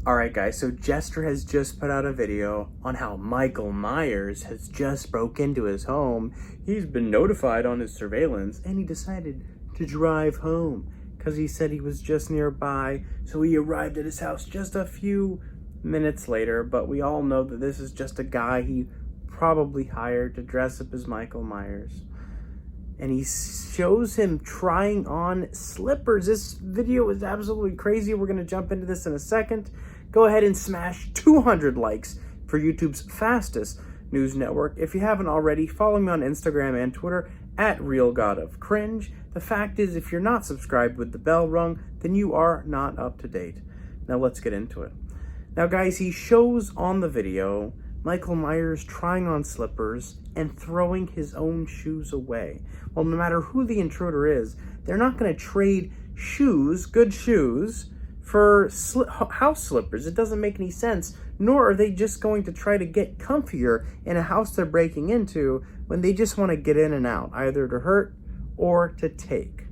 Alright guys, so Jester has just put out a video on how Michael Myers has just broke into his home. He's been notified on his surveillance and he decided to drive home because he said he was just nearby. So he arrived at his house just a few minutes later, but we all know that this is just a guy he probably hired to dress up as Michael Myers. And he shows him trying on slippers. This video is absolutely crazy. We're going to jump into this in a second. Go ahead and smash 200 likes for YouTube's fastest news network. If you haven't already, follow me on Instagram and Twitter at RealGodOfCringe. The fact is, if you're not subscribed with the bell rung, then you are not up to date. Now let's get into it. Now guys, he shows on the video Michael Myers trying on slippers and throwing his own shoes away. Well, no matter who the intruder is, they're not going to trade shoes, good shoes, for house slippers. It doesn't make any sense. Nor are they just going to try to get comfier in a house they're breaking into when they just want to get in and out, either to hurt or to take.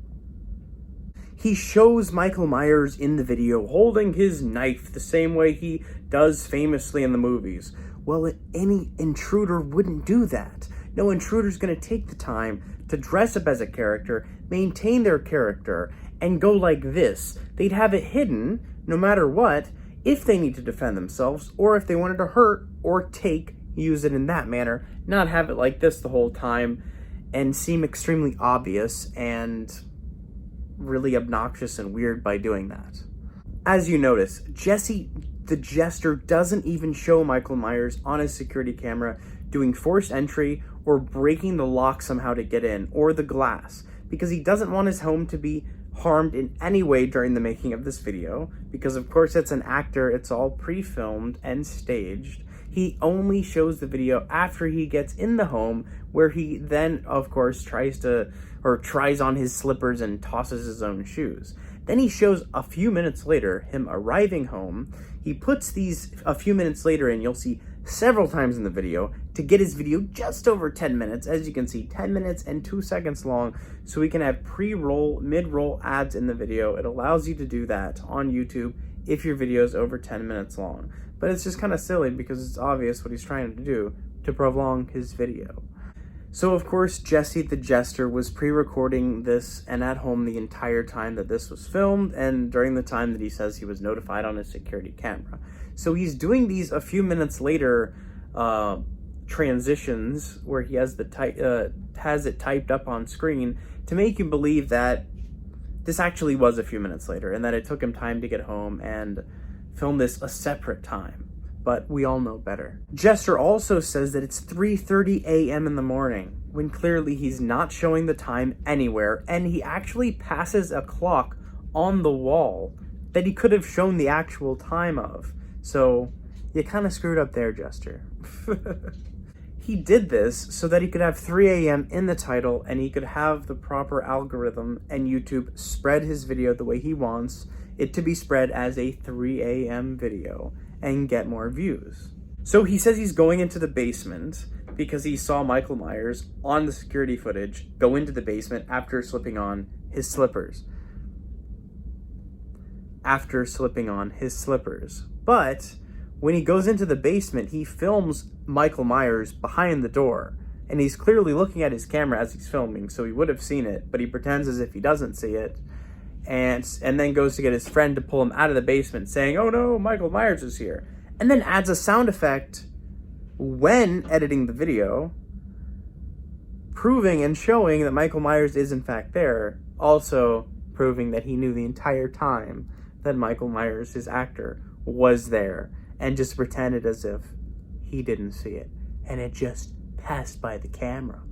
He shows Michael Myers in the video holding his knife the same way he does famously in the movies. Well, any intruder wouldn't do that. No intruder's going to take the time to dress up as a character, maintain their character, and go like this. They'd have it hidden, no matter what, if they need to defend themselves, or if they wanted to hurt or take, use it in that manner, not have it like this the whole time, and seem extremely obvious and really obnoxious and weird by doing that. As you notice, Jesse the Jester doesn't even show Michael Myers on his security camera doing forced entry or breaking the lock somehow to get in, or the glass, because he doesn't want his home to be harmed in any way during the making of this video, because of course it's an actor, it's all pre-filmed and staged. He only shows the video after he gets in the home, where he then of course tries on his slippers and tosses his own shoes. Then he shows a few minutes later him arriving home. He puts these a few minutes later in, you'll see several times in the video, to get his video just over 10 minutes. As you can see, 10 minutes and 2 seconds long, so we can have pre-roll, mid-roll ads in the video. It allows you to do that on YouTube if your video is over 10 minutes long. But it's just kind of silly because it's obvious what he's trying to do to prolong his video. So of course, Jesse the Jester was pre-recording this and at home the entire time that this was filmed, and during the time that he says he was notified on his security camera. So he's doing these a few minutes later transitions where he has has it typed up on screen to make you believe that this actually was a few minutes later and that it took him time to get home and film this a separate time. But we all know better. Jester also says that it's 3:30 a.m. in the morning, when clearly he's not showing the time anywhere, and he actually passes a clock on the wall that he could have shown the actual time of. So you kind of screwed up there, Jester. He did this so that he could have 3 a.m. in the title, and he could have the proper algorithm and YouTube spread his video the way he wants it to be spread as a 3 a.m. video and get more views. So he says he's going into the basement because he saw Michael Myers on the security footage go into the basement after slipping on his slippers. But when he goes into the basement, he films Michael Myers behind the door, and he's clearly looking at his camera as he's filming, so he would have seen it, but he pretends as if he doesn't see it, and then goes to get his friend to pull him out of the basement, saying, "Oh no, Michael Myers is here," and then adds a sound effect when editing the video, proving and showing that Michael Myers is in fact there, also proving that he knew the entire time that Michael Myers, his actor, was there, and just pretended as if he didn't see it, and it just passed by the camera.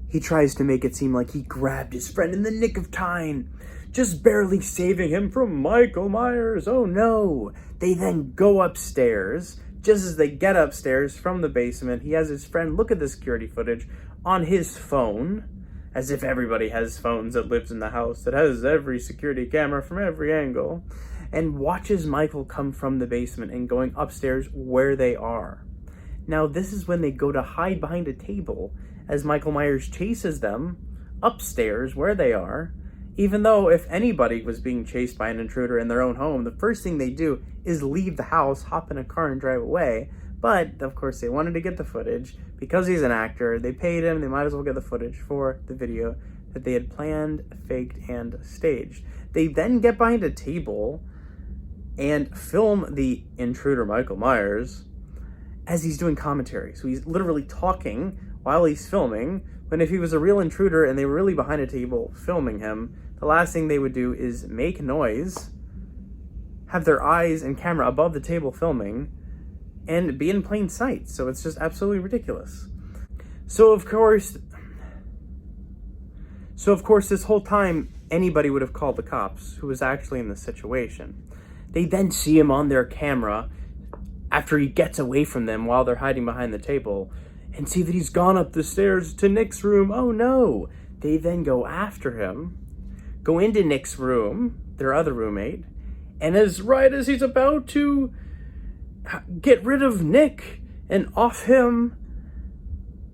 He tries to make it seem like he grabbed his friend in the nick of time, just barely saving him from Michael Myers. Oh no! They then go upstairs. Just as they get upstairs from the basement, he has his friend look at the security footage on his phone, as if everybody has phones that lives in the house that has every security camera from every angle, and watches Michael come from the basement and going upstairs where they are. Now this is when they go to hide behind a table as Michael Myers chases them upstairs where they are Even though if anybody was being chased by an intruder in their own home, the first thing they do is leave the house, hop in a car, and drive away. But, of course, they wanted to get the footage. Because he's an actor, they paid him, they might as well get the footage for the video that they had planned, faked, and staged. They then get behind a table and film the intruder, Michael Myers, as he's doing commentary. So he's literally talking while he's filming, when if he was a real intruder and they were really behind a table filming him, the last thing they would do is make noise, have their eyes and camera above the table filming, and be in plain sight. So it's just absolutely ridiculous. So of course, this whole time, anybody would have called the cops who was actually in the situation. They then see him on their camera after he gets away from them while they're hiding behind the table and see that he's gone up the stairs to Nick's room. Oh no! They then go after him, go into Nick's room, their other roommate, and as he's about to get rid of Nick and off him,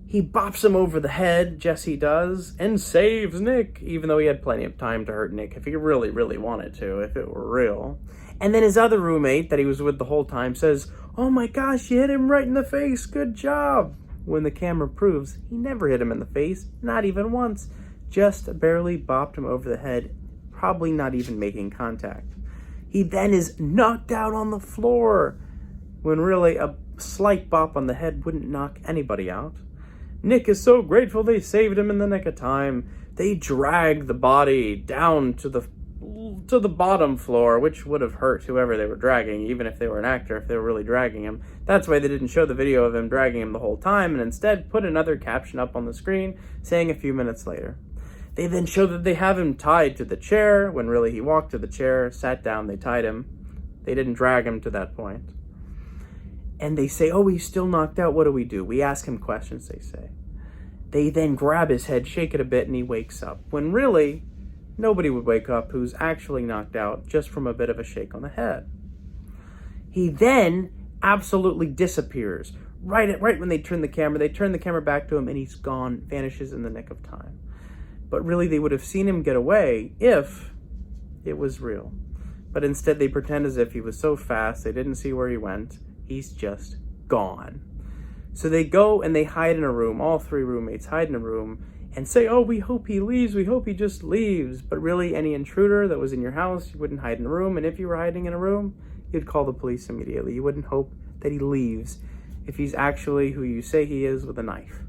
he bops him over the head, Jesse does, and saves Nick, even though he had plenty of time to hurt Nick if he really, really wanted to, if it were real. And then his other roommate that he was with the whole time says, "Oh my gosh, you hit him right in the face, good job." When the camera proves he never hit him in the face, not even once, just barely bopped him over the head, probably not even making contact. He then is knocked out on the floor, when really a slight bop on the head wouldn't knock anybody out. Nick is so grateful they saved him in the nick of time. They drag the body down to the bottom floor, which would have hurt whoever they were dragging, even if they were an actor, if they were really dragging him. That's why they didn't show the video of him dragging him the whole time, and instead put another caption up on the screen saying a few minutes later. They then show that they have him tied to the chair, when really he walked to the chair, sat down, they tied him. They didn't drag him to that point. And they say, "Oh, he's still knocked out, what do we do?" We ask him questions, they say. They then grab his head, shake it a bit, and he wakes up. When really, nobody would wake up who's actually knocked out just from a bit of a shake on the head. He then absolutely disappears. Right when they turn the camera back to him, and he's gone, vanishes in the nick of time. But really, they would have seen him get away if it was real. But instead, they pretend as if he was so fast, they didn't see where he went. He's just gone. So they go and they hide in a room. All three roommates hide in a room and say, "Oh, we hope he leaves. We hope he just leaves." But really, any intruder that was in your house, you wouldn't hide in a room. And if you were hiding in a room, you'd call the police immediately. You wouldn't hope that he leaves if he's actually who you say he is with a knife.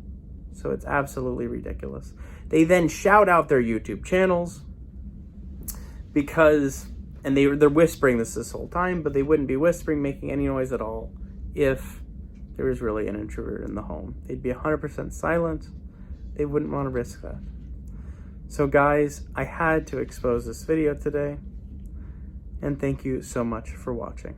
So it's absolutely ridiculous. They then shout out their YouTube channels because, and they're whispering this whole time, but they wouldn't be whispering, making any noise at all if there was really an intruder in the home. They'd be 100% silent. They wouldn't want to risk that. So guys, I had to expose this video today, and thank you so much for watching.